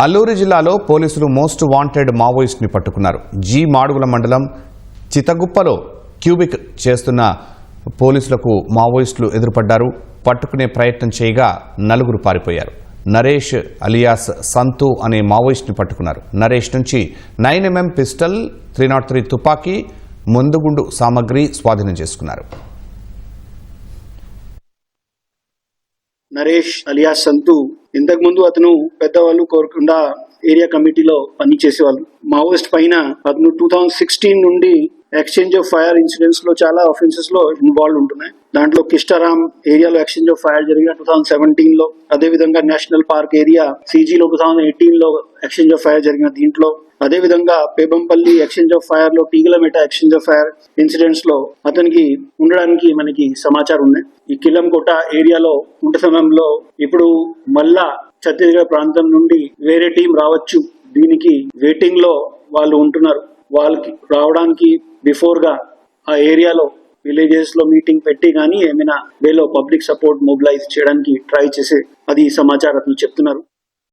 అల్లూరు జిల్లాలో పోలీసులు most wanted Maoist ని పట్టుకున్నారు. జి మాడుగుల మండలం చితగుప్పలో క్యూబిక్ చేస్తున్న పోలీసులకు మావోయిస్టులు ఎదురుపడ్డారు. పట్టుకునే ప్రయత్నం చేయగా నలుగురు పారిపోయారు. నరేష్ అలియాస్ సంతు అనే మావోయిస్ట్ ని పట్టుకున్నారు. నరేష్ నుంచి 9mm పిస్టల్, 303 తుపాకీ, ముందుగుండు సామగ్రి స్వాధీనం చేసుకున్నారు. నరేష్ అలియాస్ సంతు ఇంతకు ముందు అతను పెద్దవాళ్ళు కోరకుండా ఏరియా కమిటీలో పనిచేసేవాళ్ళు. మావోయిస్ట్ పైన అతను 2016 నుండి ఎక్స్చేంజ్ ఆఫ్ ఫైర్ ఇన్సిడెంట్స్ లో చాలా ఆఫెన్సెస్ లో ఇన్వాల్వ్ ఉంటున్నాయి. దాంట్లో కిస్టారాం ఏరియాలో ఎక్స్చేంజ్ ఆఫ్ ఫైర్ జరిగిన 2017 లో, అదే విధంగా నేషనల్ పార్క్ ఏరియా సిజీలో 2018 లో ఎక్స్చేంజ్ ఆఫ్ ఫైర్ జరిగిన దీంట్లో, అదే విధంగా పేబంపల్లి ఎక్స్చేంజ్ ఆఫ్ ఫైర్ లో, టీగలమెట ఎక్స్చేంజ్ ఆఫ్ ఫైర్ ఇన్సిడెంట్స్ లో అతనికి ఉండడానికి మనకి సమాచారం ఉన్నాయి. ఈ కిల్లంకోట ఏరియాలో ఉంట సమయంలో ఇప్పుడు మళ్ళా ఛత్తీస్గఢ్ ప్రాంతం నుండి వేరే టీం రావచ్చు, దీనికి వెయిటింగ్ లో వాళ్ళు ఉంటున్నారు. వాళ్ళకి రావడానికి బిఫోర్ గా ఆ ఏరియాలో విలేజెస్ లో మీటింగ్ పెట్టి కానీ ఏమైనా వేలో పబ్లిక్ సపోర్ట్ మొబిలైజ్ చేయడానికి ట్రై చేసి అది సమాచారం చెప్తున్నారు.